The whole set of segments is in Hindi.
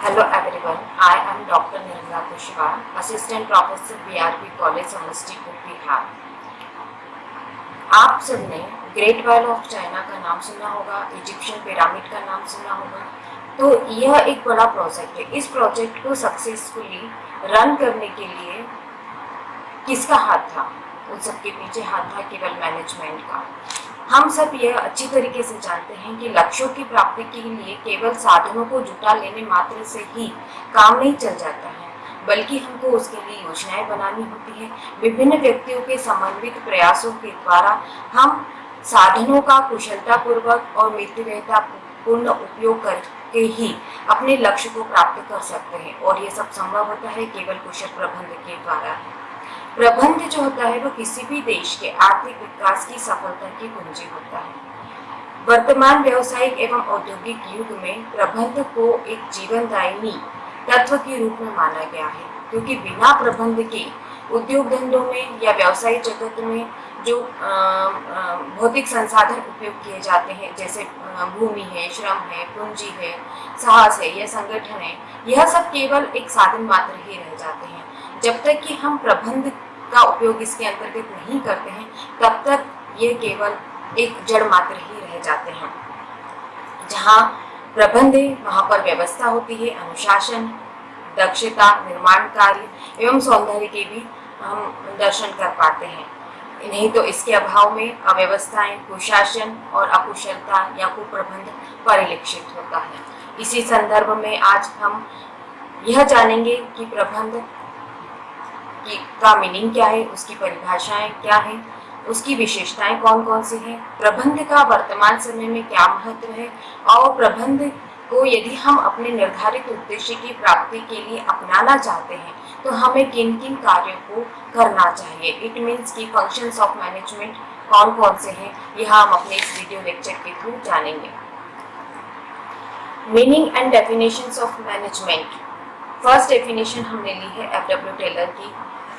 Hello everyone, I am Dr. Nirmala Kushwaha, Assistant Professor BRP College, Samastipur Bihar. आप सबने ग्रेट वॉल ऑफ चाइना का नाम सुना होगा, इजिप्शियन पिरामिड का नाम सुना होगा। तो यह एक बड़ा प्रोजेक्ट है। इस प्रोजेक्ट को सक्सेसफुली रन करने के लिए किसका हाथ था? उन सबके पीछे हाथ था केवल मैनेजमेंट का। हम सब यह अच्छी तरीके से जानते हैं कि लक्ष्यों की प्राप्ति के लिए केवल साधनों को जुटा लेने मात्र से ही काम नहीं चल जाता है, बल्कि हमको उसके लिए योजनाएं बनानी होती है। विभिन्न व्यक्तियों के समन्वित प्रयासों के द्वारा हम साधनों का कुशलतापूर्वक और मितव्ययितापूर्ण उपयोग करके ही अपने लक्ष्य को प्राप्त कर सकते हैं, और यह सब संभव होता है केवल कुशल प्रबंधन के द्वारा। प्रबंध जो होता है वो किसी भी देश के आर्थिक विकास की सफलता की कुंजी होता है। वर्तमान व्यावसायिक एवं औद्योगिक युग में प्रबंध को एक जीवनदायिनी तत्व के रूप में माना गया है, क्योंकि बिना प्रबंध के उद्योग धंधों में या व्यवसायिक जगत में जो भौतिक संसाधन उपयोग किए जाते हैं, जैसे भूमि है, श्रम है, पूंजी है, साहस है या संगठन है, यह सब केवल एक साधन मात्र ही रह जाते हैं। जब तक कि हम प्रबंध का उपयोग इसके अंतर्गत नहीं करते हैं, तब तक ये केवल एक जड़ मात्र ही रह जाते हैं। जहाँ प्रबंध है वहाँ पर व्यवस्था होती है, अनुशासन, दक्षता, निर्माण कार्य एवं सौंदर्य के भी हम दर्शन कर पाते हैं। नहीं तो इसके अभाव में अव्यवस्थाएं, कुशासन और अकुशलता या कुप्रबंध परिलक्षित होता है। इसी संदर्भ में आज हम यह जानेंगे कि प्रबंध का मीनिंग क्या है, उसकी परिभाषाएं क्या है, उसकी विशेषताएं कौन कौन सी हैं, प्रबंध का वर्तमान समय में क्या महत्व है, और प्रबंध को यदि हम अपने निर्धारित उद्देश्य की प्राप्ति के लिए अपनाना चाहते हैं तो हमें किन किन कार्यों को करना चाहिए। इट मीन्स की फंक्शंस ऑफ मैनेजमेंट कौन कौन से हैं, यह हम अपने इस वीडियो लेक्चर के थ्रू जानेंगे। Meaning and definitions of management. First definition हमने ली है एफ.डब्ल्यू. टेलर की।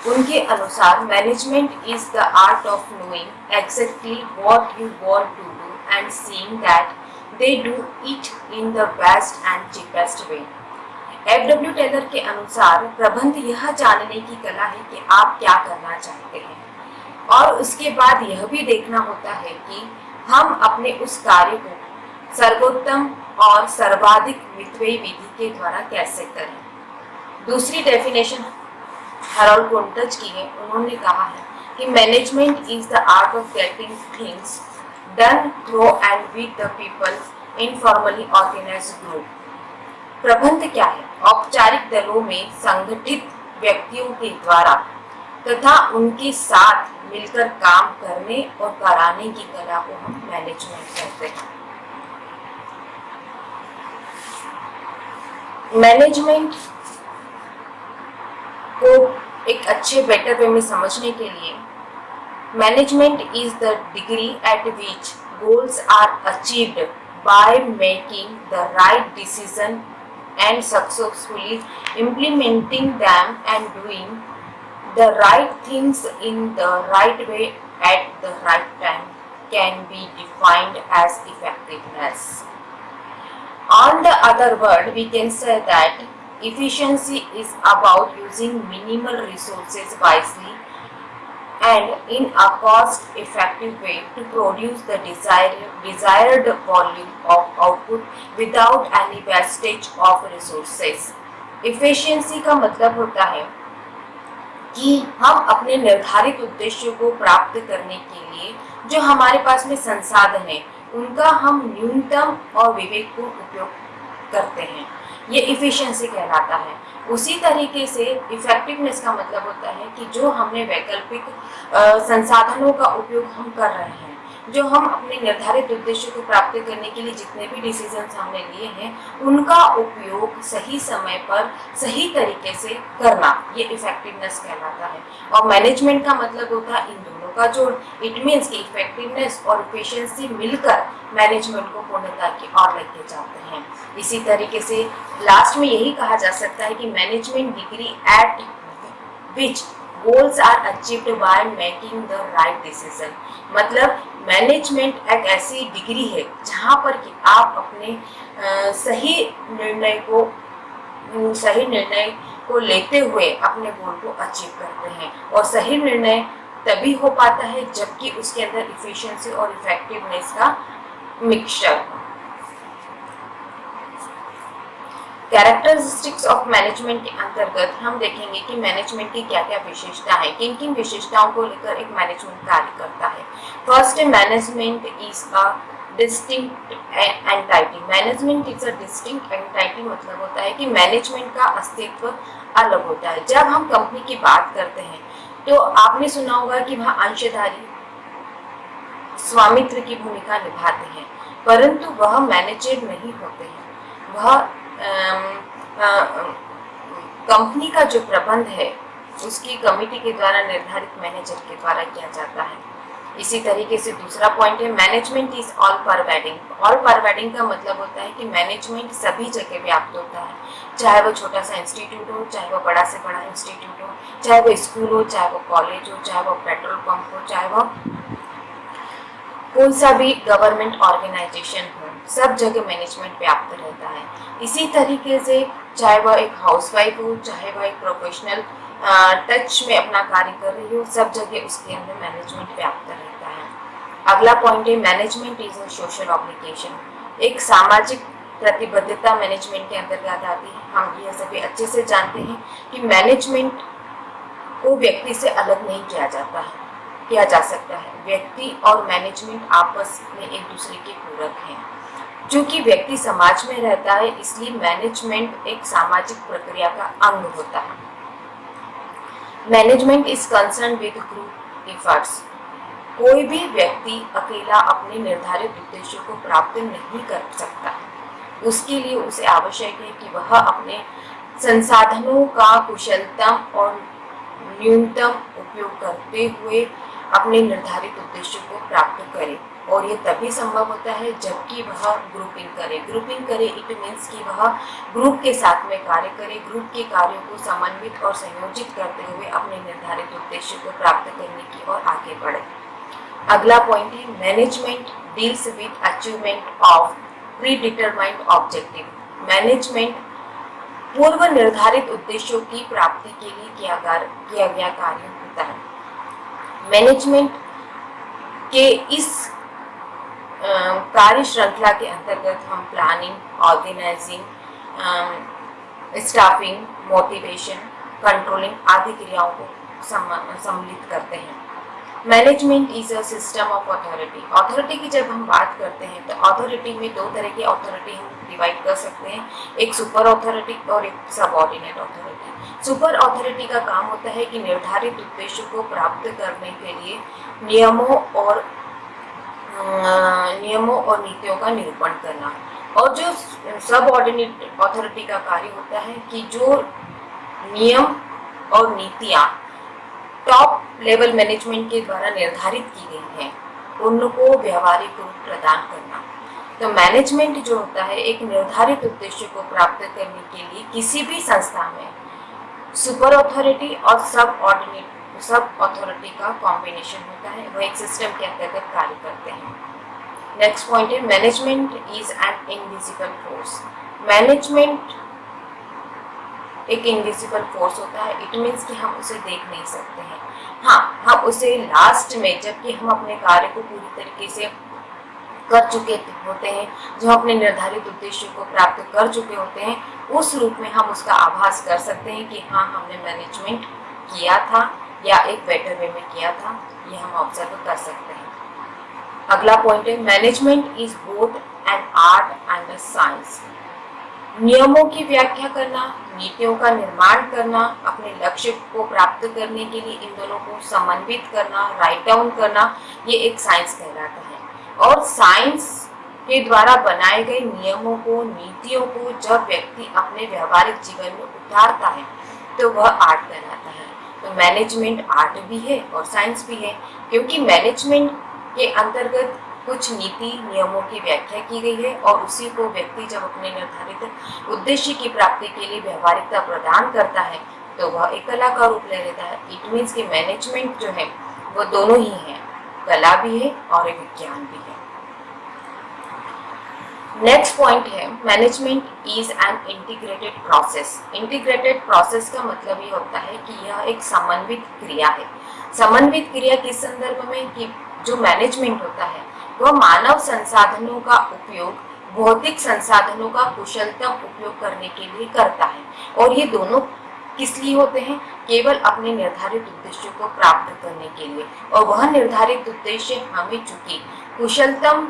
उनके अनुसार management is the art of knowing exactly what you want to do and seeing that they do it in the best and cheapest way. F W. Taylor के अनुसार प्रबंध यह जानने की कला है कि आप क्या करना चाहते हैं, और उसके बाद यह भी देखना होता है कि हम अपने उस कार्य को सर्वोत्तम और सर्वाधिक मितव्ययी विधि के द्वारा कैसे करें। दूसरी डेफिनेशन हैरोल्ड कुंटज की है। उन्होंने कहा है कि management is the art of getting things done through and with the people in formally organised group. प्रबंध क्या है? औपचारिक दलों में संगठित व्यक्तियों के द्वारा तथा उनके साथ मिलकर काम करने और कराने की कला को हम मैनेजमेंट कहते हैं। मैनेजमेंट को एक अच्छे बेटर वे में समझने के लिए management is the degree at which goals are achieved by making the right decision and successfully implementing them and doing the right things in the right way at the right time can be defined as effectiveness. On the other word, we can say that efficiency is about using minimal resources wisely and in a cost-effective way to produce the desired volume of output without any wastage of resources. Efficiency का मतलब होता है कि हम अपने निर्धारित उद्देश्यों को प्राप्त करने के लिए जो हमारे पास में संसाधन है उनका हम न्यूनतम और विवेकपूर्ण उपयोग करते हैं, ये इफिशिएंसी कहलाता है। उसी तरीके से इफेक्टिवनेस का मतलब होता है कि जो हमने वैकल्पिक संसाधनों का उपयोग हम कर रहे हैं, जो हम अपने निर्धारित उद्देश्य को प्राप्त करने के लिए जितने भी डिसीजंस हमने लिए हैं उनका उपयोग सही समय पर सही तरीके से करना, ये इफेक्टिवनेस कहलाता है। और मैनेजमेंट का मतलब होता है इन दोनों का जोड़। इट मीन्स कि इफेक्टिवनेस और इफिशिएंसी मिलकर मैनेजमेंट को पूर्णता की ओर लेके जाते हैं। इसी तरीके से लास्ट में यही कहा जा सकता है कि management degree at which goals are achieved by making the right decision. मतलब मैनेजमेंट एक ऐसी डिग्री है जहाँ पर कि आप अपने सही निर्णय को सही निर्णय को लेते हुए अपने गोल को अचीव करते हैं। और सही निर्णय तभी हो पाता है जबकि उसके अंदर इफिशिएंसी और इफेक्टिवनेस का मिक्सचर हो। कैरेक्टरिस्टिक्स ऑफ मैनेजमेंट के अंतर्गत हम देखेंगे कि मैनेजमेंट की क्या क्या विशेषता है, किन किन विशेषताओं को लेकर एक मैनेजमेंट कार्य करता है। फर्स्ट है management is a distinct entity. Management is a distinct entity मतलब होता है कि मैनेजमेंट का अस्तित्व अलग होता है। जब हम कंपनी की बात करते हैं तो आपने सुना होगा कि वहाँ अंशधारी स्वामित्व की भूमिका निभाते हैं, परंतु वह मैनेजर नहीं होते हैं। वह कंपनी का जो प्रबंध है उसकी कमेटी के द्वारा निर्धारित मैनेजर के द्वारा किया जाता है। इसी तरीके से दूसरा पॉइंट है management is all pervading. All pervading का मतलब होता है कि मैनेजमेंट सभी जगह व्याप्त होता है, चाहे वो छोटा सा इंस्टीट्यूट हो, चाहे वो बड़ा से बड़ा इंस्टीट्यूट हो, चाहे वो स्कूल हो, चाहे वो कॉलेज हो, चाहे वो पेट्रोल पंप हो, चाहे वो कोई सा भी गवर्नमेंट ऑर्गेनाइजेशन हो, सब जगह मैनेजमेंट व्याप्त रहता है। इसी तरीके से चाहे वह एक हाउसवाइफ हो, चाहे वह एक प्रोफेशनल टच में अपना कार्य कर रही हो, सब जगह उसके अंदर मैनेजमेंट व्याप्त रहता है। अगला पॉइंट है management is a social obligation. एक सामाजिक प्रतिबद्धता मैनेजमेंट के अंतर्गत आती है। हम यह सभी अच्छे से जानते हैं कि मैनेजमेंट को व्यक्ति से अलग नहीं किया जा सकता है। व्यक्ति और मैनेजमेंट आपस में एक दूसरे के पूरक हैं। चूंकि व्यक्ति समाज में रहता है इसलिए मैनेजमेंट एक सामाजिक प्रक्रिया का अंग होता है। Management is concern with group efforts. कोई भी व्यक्ति अकेला अपने निर्धारित उद्देश्यों को प्राप्त नहीं कर सकता है। उसके लिए उसे आवश्यक है कि वह अपने संसाधनों का कुशलतम और न्यूनतम उपयोग करते हुए अपने निर्धारित उद्देश्यों को प्राप्त करे। और ये तभी संभव होता है जबकि वह ग्रुपिंग करे। इट मीन्स कि वह ग्रुप के साथ में कार्य करे, ग्रुप के कार्यों को समन्वित और संयोजित करते हुए अपने निर्धारित उद्देश्य को प्राप्त करने की ओर आगे बढ़े। अगला पॉइंट है management deals with achievement of pre determined objective. Management पूर्व निर्धारित उद्देश्यों की प्राप्ति के लिए किया गया कार्य होता है। मैनेजमेंट के इस कार्य श्रृंखला के अंतर्गत हम planning, organizing, staffing, motivation, controlling आदि क्रियाओं को सम्मिलित करते हैं। Management is a system of authority. Authority की जब हम बात करते हैं तो अथॉरिटी में दो तरह की अथॉरिटी हम डिवाइड कर सकते हैं, एक सुपर अथॉरिटी और एक सबऑर्डिनेट अथॉरिटी। सुपर अथॉरिटी का काम होता है कि निर्धारित उद्देश्य को प्राप्त करने के लिए नियमों और नीतियों का निरूपण करना। और जो सबऑर्डिनेट अथॉरिटी का कार्य होता है कि जो नियम और नीतियाँ टॉप लेवल मैनेजमेंट के द्वारा निर्धारित की गई हैं उनको व्यावहारिक रूप प्रदान करना। तो मैनेजमेंट जो होता है एक निर्धारित उद्देश्य को प्राप्त करने के लिए किसी भी संस्था में सुपर अथॉरिटी और सब अथॉरिटी का कॉम्बिनेशन होता है, वह एक सिस्टम के अंतर्गत कार्य करते हैं। नेक्स्ट पॉइंट है management is an invisible force. Management एक इनविजिबल फोर्स होता है। इट मीन्स कि हम उसे देख नहीं सकते हैं। हाँ, हम उसे लास्ट में जबकि हम अपने कार्य को पूरी तरीके से कर चुके होते हैं, जो अपने निर्धारित उद्देश्य को प्राप्त कर चुके होते हैं, उस रूप में हम उसका आभास कर सकते हैं कि हाँ हमने मैनेजमेंट किया था या एक बेटर वे में किया था, ये हम ऑब्जर्व कर सकते हैं। अगला पॉइंट है management is both an art and a science. नियमों की व्याख्या करना, नीतियों का निर्माण करना, अपने लक्ष्य को प्राप्त करने के लिए इन दोनों को समन्वित करना, राइट डाउन करना, ये एक साइंस कहलाता है। और साइंस के द्वारा बनाए गए नियमों को, नीतियों को जब व्यक्ति अपने व्यवहारिक जीवन में उतारता है तो वह आर्ट कहलाता है। तो मैनेजमेंट आर्ट भी है और साइंस भी है, क्योंकि मैनेजमेंट के अंतर्गत कुछ नीति नियमों की व्याख्या की गई है और उसी को व्यक्ति जब अपने निर्धारित उद्देश्य की प्राप्ति के लिए व्यवहारिकता प्रदान करता है तो वह एक कला का रूप ले लेता है। इट मीन्स कि मैनेजमेंट जो है वो दोनों ही है, कला भी है और एक विज्ञान भी है। नेक्स्ट पॉइंट है management is an integrated process. Integrated process का मतलब ये होता है कि यह एक समन्वित क्रिया है। समन्वित क्रिया किस संदर्भ में कि जो मैनेजमेंट होता है वह मानव संसाधनों का उपयोग भौतिक संसाधनों का कुशलतम उपयोग करने के लिए करता है, और ये दोनों किस लिए होते हैं? केवल अपने निर्धारित उद्देश्यों को प्राप्त करने के लिए, और वह निर्धारित उद्देश्य हमें चूंकि कुशलतम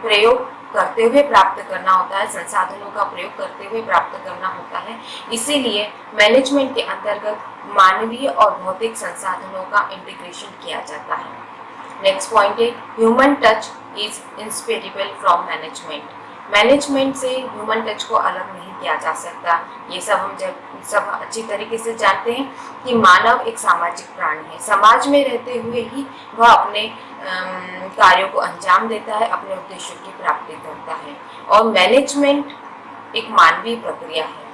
प्रयोग करते हुए प्राप्त करना होता है, संसाधनों का प्रयोग करते हुए प्राप्त करना होता है, इसीलिए मैनेजमेंट के अंतर्गत मानवीय और भौतिक संसाधनों का इंटीग्रेशन किया जाता है। नेक्स्ट पॉइंट है human touch is inseparable from management. Management से ह्यूमन टच को अलग नहीं किया जा सकता। ये सब हम जब सब अच्छी तरीके से जानते हैं कि मानव एक सामाजिक प्राणी है। समाज में रहते हुए ही वह अपने कार्यों को अंजाम देता है, अपने उद्देश्यों की प्राप्ति करता है, और मैनेजमेंट एक मानवीय प्रक्रिया है।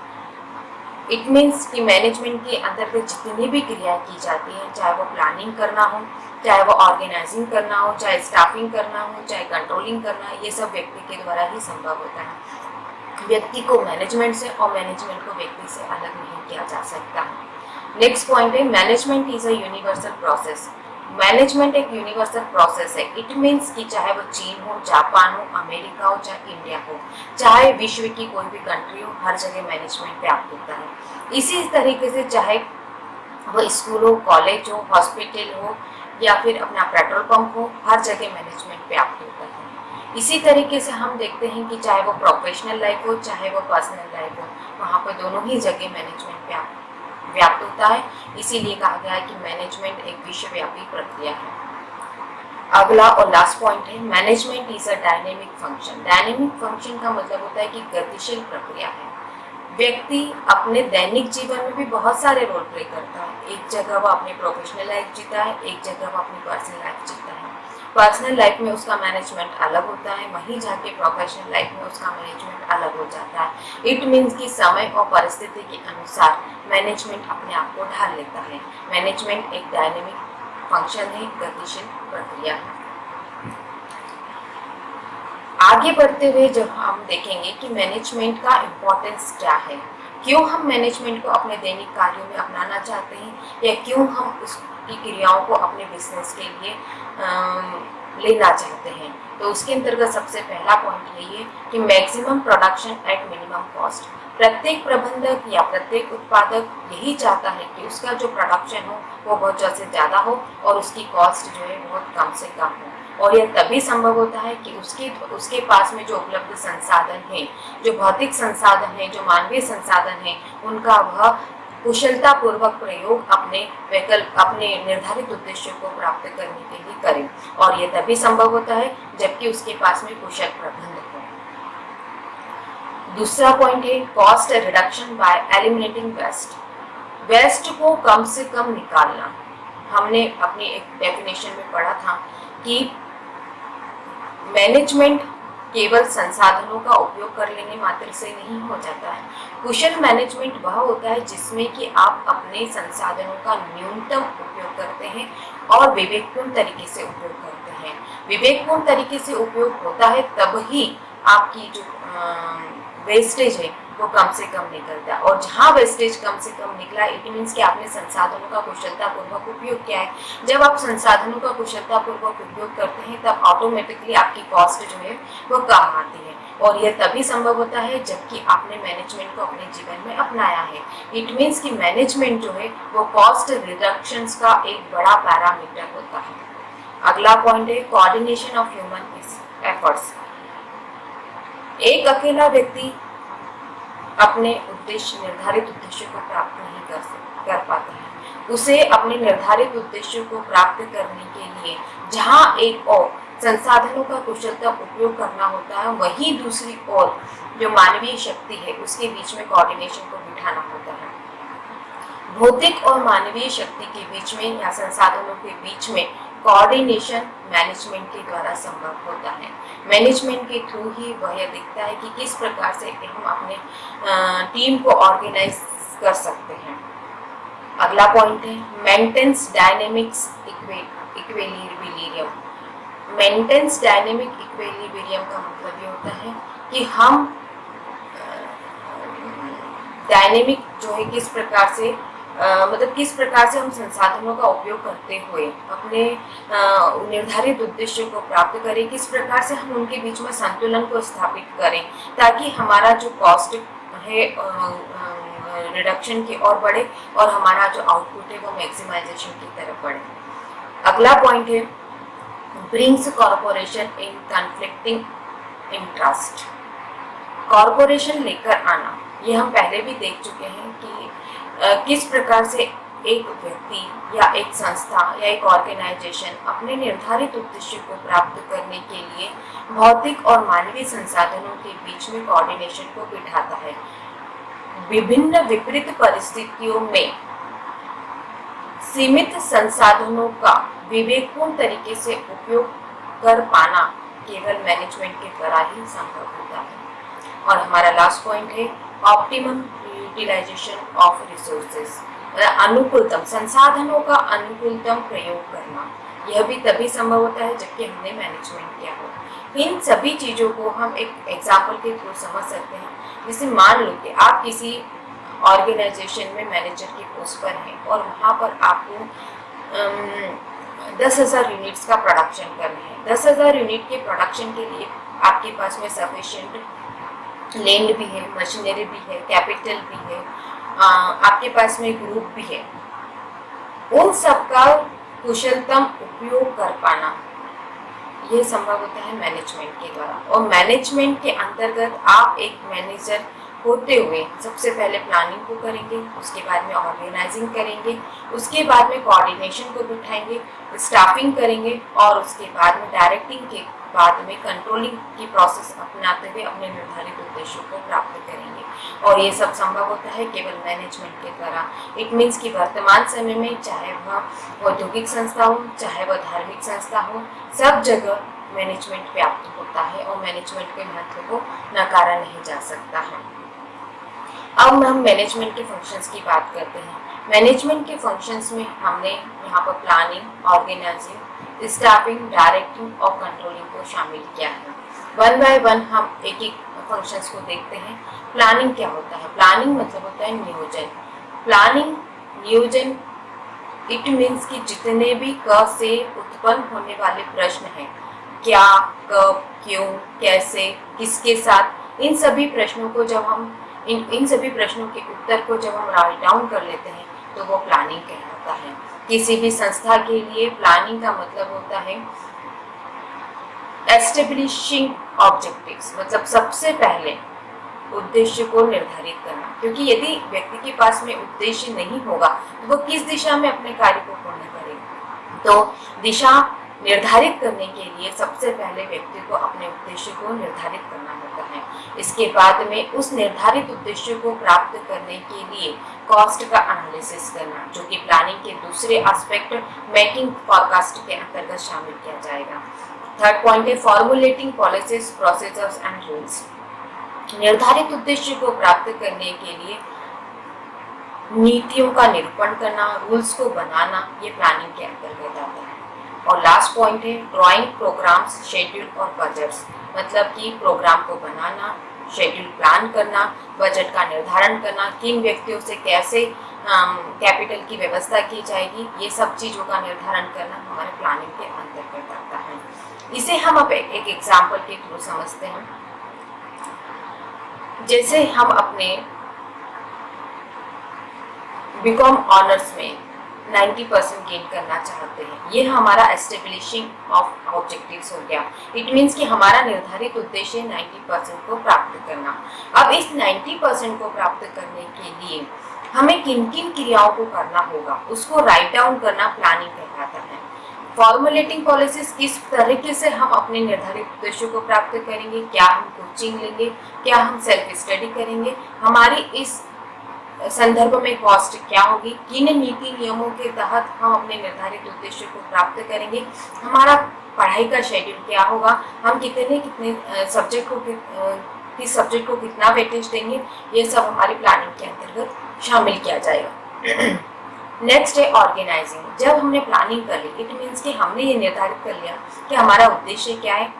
इट मीन्स कि मैनेजमेंट के अंतर्गत जितनी भी क्रियाएं की जाती हैं, चाहे वो प्लानिंग करना हो, चाहे वो ऑर्गेनाइजिंग करना हो, चाहे स्टाफिंग करना हो, चाहे कंट्रोलिंग करना है, ये सब व्यक्ति के द्वारा ही संभव होता है। व्यक्ति को मैनेजमेंट से और मैनेजमेंट को व्यक्ति से अलग नहीं किया जा सकता। नेक्स्ट पॉइंट है management is a universal process. Management एक यूनिवर्सल प्रोसेस है। इट मीन्स कि चाहे वो चीन हो, जापान हो, अमेरिका हो, चाहे इंडिया हो, चाहे विश्व की कोई भी कंट्री हो, हर जगह मैनेजमेंट प्राप्त होता है। इसी तरीके से चाहे वो स्कूल हो, कॉलेज हो, हॉस्पिटल हो, या फिर अपना पेट्रोल पंप हो, हर जगह मैनेजमेंट प्राप्त होता है। इसी तरीके से हम देखते हैं कि चाहे वो प्रोफेशनल लाइफ हो, चाहे वो पर्सनल लाइफ हो, वहाँ पर दोनों ही जगह मैनेजमेंट व्याप्त होता है। इसीलिए कहा गया है कि मैनेजमेंट एक विश्वव्यापी प्रक्रिया है। अगला और लास्ट पॉइंट है management is a dynamic function. Dynamic function का मतलब होता है कि गतिशील प्रक्रिया है। व्यक्ति अपने दैनिक जीवन में भी बहुत सारे रोल प्ले करता है। एक जगह वो अपनी प्रोफेशनल लाइफ जीता है, एक जगह वो अपनी पर्सनल लाइफ जीता है। पर्सनल लाइफ में उसका मैनेजमेंट अलग होता है, वहीं जाके प्रोफेशनल लाइफ में उसका मैनेजमेंट अलग हो जाता है। इट मीन्स कि समय और परिस्थिति के अनुसार मैनेजमेंट अपने आप को ढाल लेता है। मैनेजमेंट एक डायनेमिक फंक्शन है, गतिशील प्रक्रिया है। आगे बढ़ते हुए जब हम देखेंगे कि मैनेजमेंट का इम्पोर्टेंस क्या है, क्यों हम मैनेजमेंट को अपने दैनिक कार्यों में अपनाना चाहते हैं, या क्यों हम उसकी क्रियाओं को अपने बिजनेस के लिए लेना चाहते हैं, तो उसके अंतर्गत सबसे पहला पॉइंट यही है कि maximum production at minimum cost. प्रत्येक प्रबंधक या प्रत्येक उत्पादक यही चाहता है कि उसका जो प्रोडक्शन हो वो बहुत ज़्यादा से ज़्यादा हो और उसकी कॉस्ट जो है बहुत कम से कम हो, और यह तभी संभव होता है कि उसके पास में जो उपलब्ध संसाधन है, जो भौतिक संसाधन है, जो मानवीय संसाधन है, उनका वह कुशलता पूर्वक प्रयोग अपने निर्धारित उद्देश्यों को प्राप्त करने के लिए करें, और यह तभी संभव होता है जबकि उसके पास में कुशल प्रबंधक हो। दूसरा पॉइंट है cost reduction by eliminating waste. Waste को कम से कम निकालना। हमने अपनी एक डेफिनेशन में पढ़ा था कि मैनेजमेंट केवल संसाधनों का उपयोग कर लेने मात्र से नहीं हो जाता है। कुशल मैनेजमेंट वह होता है जिसमें कि आप अपने संसाधनों का न्यूनतम उपयोग करते हैं और विवेकपूर्ण तरीके से उपयोग करते हैं। विवेकपूर्ण तरीके से उपयोग होता है तब ही आपकी जो वेस्टेज है वो कम से कम निकलता है, और जहाँ वेस्टेज कम से कम निकला इट मीन्स कि आपने संसाधनों का कुशलतापूर्वक उपयोग किया है। जब आप संसाधनों का कुशलतापूर्वक उपयोग करते हैं तब ऑटोमेटिकली आपकी कॉस्ट जो है वो कम आती है, और यह तभी संभव होता है जबकि आपने मैनेजमेंट को अपने जीवन में अपनाया है। इट मीन्स कि मैनेजमेंट जो है वो कॉस्ट रिडक्शन का एक बड़ा पैरामीटर होता है। अगला पॉइंट है कोऑर्डिनेशन ऑफ ह्यूमन एफर्ट्स। एक अकेला व्यक्ति अपने निर्धारित उद्देश्य को प्राप्त नहीं कर पाता है। उसे अपने निर्धारित उद्देश्यों को प्राप्त करने के लिए जहां एक और संसाधनों का कुशलता उपयोग करना होता है, वहीं दूसरी ओर जो मानवीय शक्ति है उसके बीच में कोऑर्डिनेशन को बिठाना होता है। भौतिक और मानवीय शक्ति के बीच में या संसाधनों के बीच में कोऑर्डिनेशन मैनेजमेंट के द्वारा संभव होता है। मैनेजमेंट के थ्रू ही वह यह दिखता है कि किस प्रकार से हम अपने टीम को ऑर्गेनाइज कर सकते हैं। अगला पॉइंट है maintains dynamics equilibrium. Maintains dynamic equilibrium का मतलब ये होता है कि हम डायनेमिक जो है किस प्रकार से मतलब किस प्रकार से हम संसाधनों का उपयोग करते हुए अपने निर्धारित उद्देश्य को प्राप्त करें, किस प्रकार से हम उनके बीच में संतुलन को स्थापित करें ताकि हमारा जो कॉस्ट है रिडक्शन की ओर बढ़े और हमारा जो आउटपुट है वो मैक्सिमाइजेशन की तरफ बढ़े। अगला पॉइंट है ब्रिंग्स कॉर्पोरेशन इन कॉन्फ्लिक्टिंग इंटरेस्ट। कॉर्पोरेशन लेकर आना, ये हम पहले भी देख चुके हैं कि किस प्रकार से एक व्यक्ति या एक संस्था या एक ऑर्गेनाइजेशन अपने निर्धारित उद्देश्य को प्राप्त करने के लिए भौतिक और मानवीय संसाधनों के बीच में कोऑर्डिनेशन को बिठाता है। विभिन्न विपरीत परिस्थितियों में सीमित संसाधनों का विवेकपूर्ण तरीके से उपयोग कर पाना केवल मैनेजमेंट के द्वारा ही संभव होता है। और हमारा लास्ट पॉइंट है ऑप्टिमम यूटिलाइजेशन ऑफ रिसोर्सेज, अनुकूलतम संसाधनों का अनुकूलतम प्रयोग करना। यह भी तभी संभव होता है जबकि हमने मैनेजमेंट किया हो। इन सभी चीज़ों को हम एक एग्जाम्पल के थ्रू समझ सकते हैं। जैसे मान लो कि आप किसी ऑर्गेनाइजेशन में मैनेजर की पोस्ट पर हैं और वहाँ पर आपको 10,000 यूनिट्स का प्रोडक्शन करना है। 10,000 यूनिट के प्रोडक्शन के लिए आपके पास में सफिशिएंट लैंड भी है, मशीनरी भी है, कैपिटल भी है, आपके पास में ग्रुप भी है। उन सब का कुशलतम उपयोग कर पाना यह संभव होता है मैनेजमेंट के द्वारा। और मैनेजमेंट के अंतर्गत आप एक मैनेजर होते हुए सबसे पहले प्लानिंग को करेंगे, उसके बाद में ऑर्गेनाइजिंग करेंगे, उसके बाद में कोऑर्डिनेशन को बिठाएंगे, स्टाफिंग करेंगे और उसके बाद में डायरेक्टिंग के बाद में कंट्रोलिंग की प्रोसेस अपनाते हुए अपने निर्धारित उद्देश्यों को प्राप्त करेंगे। और ये सब संभव होता है केवल मैनेजमेंट के द्वारा। इट मीन्स कि वर्तमान समय में चाहे वह औद्योगिक संस्था हो, चाहे वह धार्मिक संस्था हो, सब जगह मैनेजमेंट व्याप्त होता है और मैनेजमेंट के महत्व को नकारा नहीं जा सकता है। अब हम मैनेजमेंट के फंक्शंस की बात करते हैं। मैनेजमेंट के फंक्शंस में हमने यहाँ पर प्लानिंग, ऑर्गेनाइजिंग, स्टाफिंग, डायरेक्टिंग और कंट्रोलिंग को शामिल किया है। वन बाय वन हम एक एक फंक्शंस को देखते हैं। प्लानिंग क्या होता है? प्लानिंग मतलब होता है नियोजन। प्लानिंग, नियोजन, इट मीन्स कि जितने भी क से उत्पन्न होने वाले प्रश्न हैं, क्या, कब, क्यों, कैसे, किसके साथ, इन सभी प्रश्नों को जब हम इन सभी प्रश्नों के उत्तर को जब हम राइट डाउन कर लेते हैं तो वो प्लानिंग कहलाता है। किसी भी संस्था के लिए प्लानिंग का मतलब होता है एस्टेब्लिशिंग ऑब्जेक्टिव्स, मतलब सबसे पहले उद्देश्य को निर्धारित करना। क्योंकि यदि व्यक्ति के पास में उद्देश्य नहीं होगा तो वो किस दिशा में अपने कार्य को पूर्ण करेगा। तो दिशा निर्धारित करने के लिए सबसे पहले व्यक्ति को अपने उद्देश्य को निर्धारित करना होता है। इसके बाद में उस निर्धारित उद्देश्य को प्राप्त करने के लिए कॉस्ट का एनालिसिस करना, जो कि प्लानिंग के दूसरे एस्पेक्ट मेकिंग फोरकास्ट के अंतर्गत शामिल किया जाएगा। थर्ड पॉइंट है formulating policies, procedures and rules. निर्धारित उद्देश्य को प्राप्त करने के लिए नीतियों का निरूपण करना, रूल्स को बनाना, ये प्लानिंग के अंतर्गत आता है। और लास्ट पॉइंट है ड्राइंग प्रोग्राम्स, शेड्यूल और बजट्स, मतलब कि प्रोग्राम को बनाना, शेड्यूल प्लान करना, बजट का निर्धारण करना, किन व्यक्तियों से कैसे कैपिटल की व्यवस्था की जाएगी, ये सब चीज़ों का निर्धारण करना हमारे प्लानिंग के अंतर्गत आता है। इसे हम अब एक एग्जाम्पल के थ्रू समझते हैं। जैसे हम अपने बीकॉम ऑनर्स में 90% गेन करना चाहते हैं, ये हमारा एस्टेब्लिशिंग ऑफ ऑब्जेक्टिव्स हो गया। इट मीन्स कि हमारा निर्धारित उद्देश्य 90% को प्राप्त करना। अब इस 90% को प्राप्त करने के लिए हमें किन किन क्रियाओं को करना होगा, उसको राइट डाउन करना प्लानिंग कहलाता है। फॉर्मुलेटिंग पॉलिसीज, किस तरीके से हम अपने निर्धारित उद्देश्यों को प्राप्त करेंगे, क्या हम कोचिंग लेंगे, क्या हम सेल्फ स्टडी करेंगे, हमारी इस संदर्भ में कॉस्ट क्या होगी, किन नीति नियमों के तहत हम अपने निर्धारित उद्देश्य को प्राप्त करेंगे, हमारा पढ़ाई का शेड्यूल क्या होगा, हम कितने सब्जेक्ट को किस सब्जेक्ट को कितना वेटेज देंगे, ये सब हमारी प्लानिंग के अंतर्गत शामिल किया जाएगा। नेक्स्ट है ऑर्गेनाइजिंग। जब हमने प्लानिंग कर ली, इट मीन्स कि हमने ये निर्धारित कर लिया कि हमारा उद्देश्य क्या है,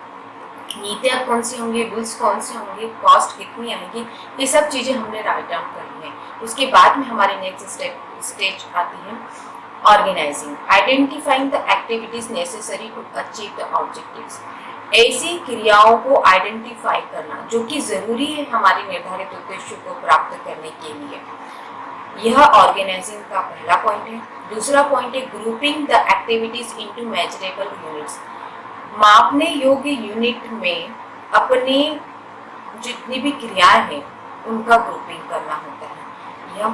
नीतियाँ कौन सी होंगी, रूल्स कौन से होंगे, कॉस्ट कितनी आएगी, ये सब चीज़ें हमने राइट डाउन करनी है। उसके बाद में हमारी नेक्स्ट स्टेज आती है organizing, identifying the activities necessary to achieve the objectives. ऐसी क्रियाओं को आइडेंटिफाई करना जो कि जरूरी है हमारे निर्धारित उद्देश्यों को प्राप्त करने के लिए, यह ऑर्गेनाइजिंग का पहला पॉइंट है। दूसरा पॉइंट है grouping the activities into measurable units, मापने योग्य यूनिट में अपनी जितनी भी क्रियाएं हैं उनका ग्रुपिंग करना होता है, यह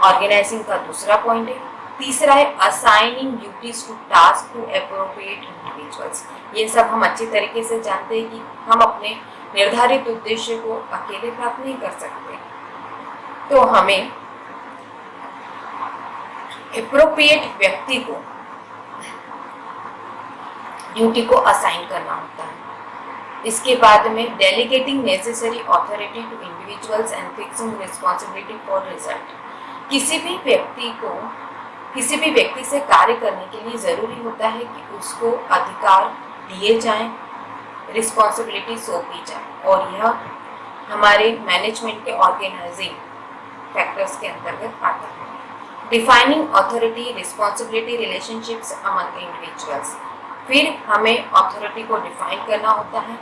ऑर्गेनाइजिंग का दूसरा पॉइंट है। तीसरा है assigning duties to task to appropriate individuals. ये सब हम अच्छी तरीके से जानते हैं कि हम अपने निर्धारित उद्देश्य को अकेले प्राप्त नहीं कर सकते, तो हमें एप्रोप्रिएट व्यक्ति को ड्यूटी को असाइन करना होता है। इसके बाद में delegating necessary authority to individuals and fixing responsibility for result. किसी भी व्यक्ति से कार्य करने के लिए ज़रूरी होता है कि उसको अधिकार दिए जाएं, रिस्पॉन्सिबिलिटी सौंपी जाए, और यह हमारे मैनेजमेंट के ऑर्गेनाइजिंग फैक्टर्स के अंतर्गत आता है। Defining authority responsibility relationships among individuals, फिर हमें अथॉरिटी को डिफाइन करना होता है।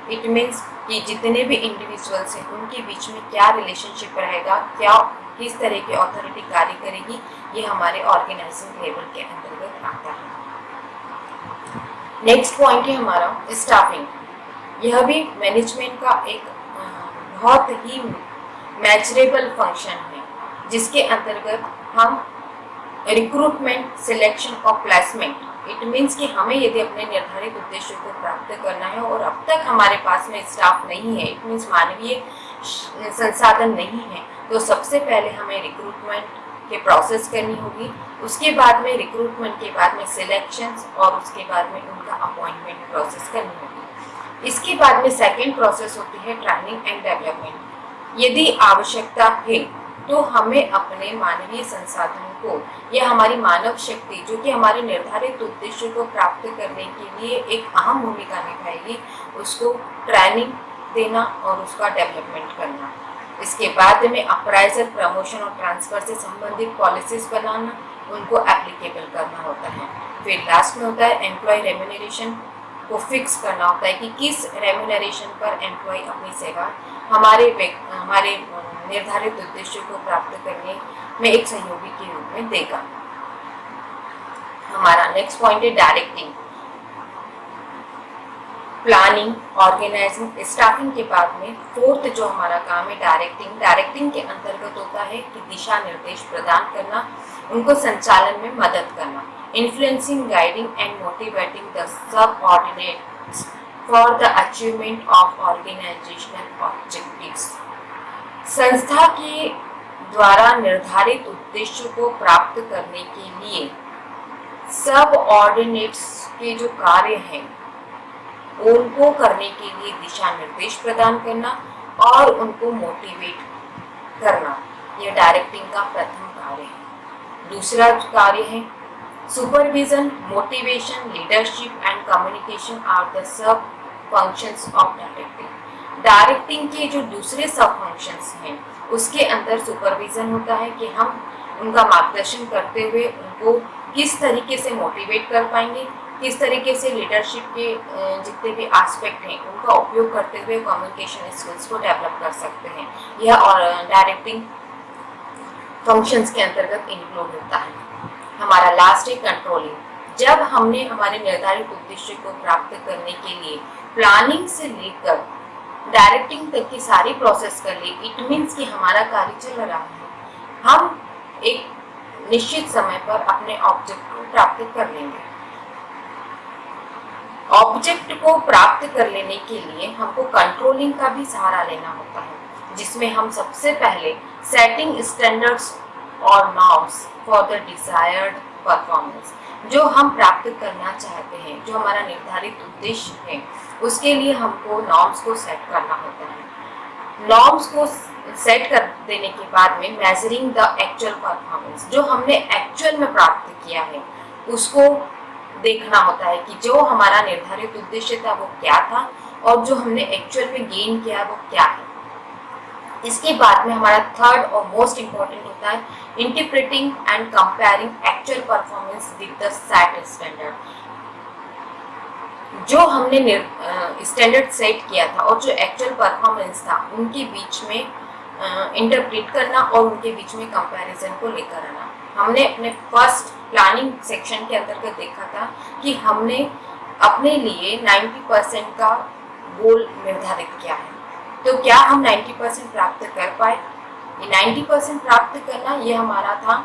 इट मीन्स कि जितने भी इंडिविजुअल्स हैं उनके बीच में क्या रिलेशनशिप रहेगा, किस तरह की अथॉरिटी कार्य करेगी, ये हमारे ऑर्गेनाइजिंग लेवल के अंतर्गत आता है। नेक्स्ट पॉइंट है हमारा स्टाफिंग। यह भी मैनेजमेंट का एक बहुत ही मेजरेबल फंक्शन है, जिसके अंतर्गत हम रिक्रूटमेंट, सिलेक्शन और प्लेसमेंट, इट मीन्स कि हमें यदि अपने निर्धारित उद्देश्यों को प्राप्त करना है और अब तक हमारे पास में स्टाफ नहीं है, इट मीन्स मानवीय संसाधन नहीं है, तो सबसे पहले हमें रिक्रूटमेंट के प्रोसेस करनी होगी। उसके बाद में रिक्रूटमेंट के बाद में सिलेक्शंस और उसके बाद में उनका अपॉइंटमेंट प्रोसेस करनी होगी। इसके बाद में सेकेंड प्रोसेस होती है ट्रेनिंग एंड डेवलपमेंट। यदि आवश्यकता है तो हमें अपने मानवीय संसाधनों को या हमारी मानव शक्ति जो कि हमारे निर्धारित उद्देश्यों को प्राप्त करने के लिए एक अहम भूमिका निभाएगी, उसको ट्रेनिंग देना और उसका डेवलपमेंट करना। इसके बाद में अप्राइजल, प्रमोशन और ट्रांसफर से संबंधित पॉलिसीज बनाना, उनको एप्लीकेबल करना होता है। फिर लास्ट में होता है एम्प्लॉय रेम्यूनरेशन को फिक्स करना होता है कि किस रेम्यूनरेशन पर एम्प्लॉय अपनी सेवा हमारे निर्धारित उद्देश्यों को प्राप्त करने में एक सहयोगी के रूप में देगा। हमारा नेक्स्ट पॉइंट है डायरेक्टिंग, प्लानिंग, ऑर्गेनाइजिंग, स्टाफिंग के बाद में फोर्थ जो हमारा काम है डायरेक्टिंग। डायरेक्टिंग के अंतर्गत होता है कि दिशा निर्देश प्रदान करना, उनको संचालन में मदद करना, influencing, guiding and motivating the subordinates for the achievement of organizational objectives. संस्था के द्वारा निर्धारित उद्देश्यों को प्राप्त करने के लिए सबऑर्डिनेट्स के जो कार्य हैं उनको करने के लिए दिशा निर्देश प्रदान करना और उनको मोटिवेट करना, यह डायरेक्टिंग का प्रथम कार्य है। दूसरा कार्य है supervision, motivation, leadership and communication are the sub functions of directing. Directing के जो दूसरे सब फंक्शंस हैं उसके अंदर सुपरविजन होता है कि हम उनका मार्गदर्शन करते हुए उनको किस तरीके से मोटिवेट कर पाएंगे, किस तरीके से लीडरशिप के जितने भी एस्पेक्ट हैं उनका उपयोग करते हुए कम्युनिकेशन स्किल्स को डेवलप कर सकते हैं। यह और डायरेक्टिंग फंक्शंस के अंतर्गत इंक्लूड होता है। हमारा लास्ट है कंट्रोलिंग। जब हमने हमारे निर्धारित उद्देश्य को प्राप्त करने के लिए प्लानिंग से लेकर डायरेक्टिंग तक की सारी प्रोसेस कर ली, इट मीन्स कि हमारा कार्य चल रहा है, हम एक निश्चित समय पर अपने ऑब्जेक्ट को प्राप्त कर लेंगे। ऑब्जेक्ट को प्राप्त कर लेने के लिए हमको कंट्रोलिंग का भी सहारा लेना होता है, जिसमें हम सबसे पहले सेटिंग स्टैंडर्ड्स और norms for the desired performance, जो हम प्राप्त करना चाहते हैं, जो हमारा निर्धारित उद्देश्य है, उसके लिए हमको नॉर्म्स को सेट करना होता है। नॉर्म्स को सेट कर देने के बाद में मेजरिंग द एक्चुअल परफॉर्मेंस, जो हमने एक्चुअल में प्राप्त किया है उसको देखना होता है कि जो हमारा निर्धारित उद्देश्य था वो क्या था और जो हमने एक्चुअल में गेन किया है वो क्या है। इसके बाद में हमारा थर्ड और मोस्ट इम्पॉर्टेंट होता है interpreting and comparing actual performance with the set standard. जो हमने स्टैंडर्ड सेट किया था और जो एक्चुअल परफॉर्मेंस था उनके बीच में इंटरप्रेट करना और उनके बीच में कंपैरिजन को लेकर आना। हमने अपने फर्स्ट प्लानिंग सेक्शन के अंतर्गत देखा था कि हमने अपने लिए 90% का गोल निर्धारित किया है, तो क्या हम 90% प्राप्त कर पाए। ये 90% प्राप्त करना ये हमारा था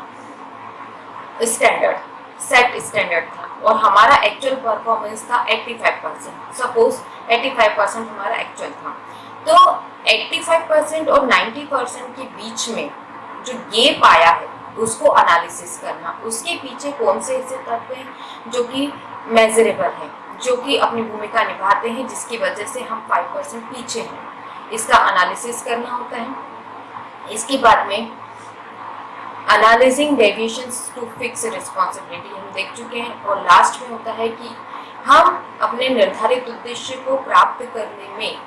स्टैंडर्ड, सेट स्टैंडर्ड था, और हमारा एक्चुअल परफॉर्मेंस था 85%। सपोज 85% हमारा एक्चुअल था, तो 85% और 90% के बीच में जो गेप आया है उसको एनालिसिस करना, उसके पीछे कौन से ऐसे तत्व हैं जो कि मेजरेबल हैं, जो कि अपनी भूमिका निभाते हैं, जिसकी वजह से हम 5% पीछे हैं, इसका एनालिसिस करना होता है। इसके बाद में analysing deviations to fix responsibility हम देख चुके हैं, और लास्ट में होता है कि हम अपने निर्धारित उद्देश्य को प्राप्त करने में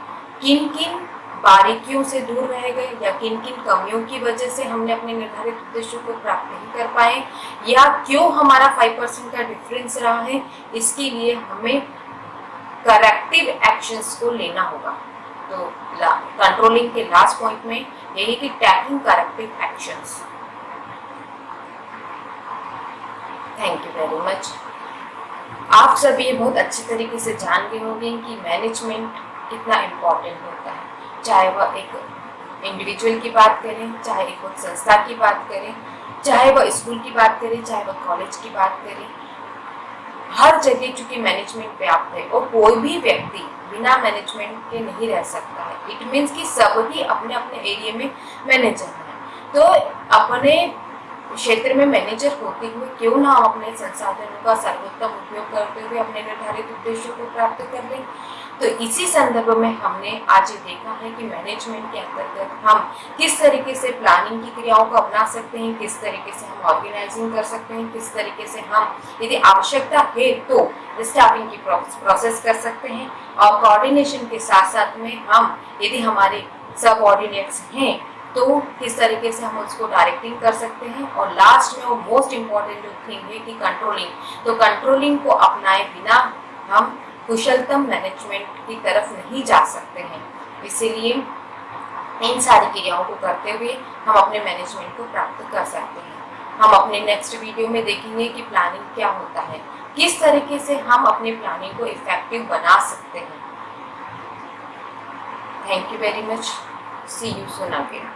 किन किन बारीकियों से दूर रह गए या किन किन कमियों की वजह से हमने अपने निर्धारित उद्देश्यों को प्राप्त नहीं कर पाए, या क्यों हमारा 5% का डिफरेंस रहा है। इसके लिए हमें करेक्टिव एक्शंस को लेना होगा। तो कंट्रोलिंग के लास्ट पॉइंट में यही कि tackling corrective actions. Thank you very much. आप सभी बहुत अच्छी तरीके से जान गए होंगे कि मैनेजमेंट कितना इम्पोर्टेंट होता है, चाहे वह एक इंडिविजुअल की बात करें, चाहे एक संस्था की बात करें, चाहे वह स्कूल की बात करें, चाहे वह कॉलेज की बात करें। हर जगह चूंकि मैनेजमेंट व्याप्त है और कोई भी व्यक्ति बिना मैनेजमेंट के नहीं रह सकता है। इट मीन्स कि सभी अपने अपने एरिया में मैनेजर हैं, तो अपने क्षेत्र में मैनेजर होते हुए क्यों ना हम अपने संसाधनों का सर्वोत्तम उपयोग करते हुए अपने निर्धारित उद्देश्यों को प्राप्त कर लें। तो इसी संदर्भ में हमने आज ये देखा है कि मैनेजमेंट के अंतर्गत हम किस तरीके से प्लानिंग की क्रियाओं को अपना सकते हैं, किस तरीके से हम ऑर्गेनाइजिंग कर सकते हैं, किस तरीके से हम यदि आवश्यकता है तो स्टाफिंग की प्रोसेस कर सकते हैं, और कोऑर्डिनेशन के साथ साथ में हम यदि हमारे सबऑर्डिनेट्स हैं तो किस तरीके से हम उसको डायरेक्टिंग कर सकते हैं। और लास्ट में वो मोस्ट इम्पॉर्टेंट जो थिंग है कि कंट्रोलिंग, तो कंट्रोलिंग को अपनाए बिना हम कुशलतम मैनेजमेंट की तरफ नहीं जा सकते हैं। इसीलिए इन सारी क्रियाओं को करते हुए हम अपने मैनेजमेंट को प्राप्त कर सकते हैं। हम अपने नेक्स्ट वीडियो में देखेंगे कि प्लानिंग क्या होता है, किस तरीके से हम अपने प्लानिंग को इफेक्टिव बना सकते हैं। Thank you very much. See you soon again.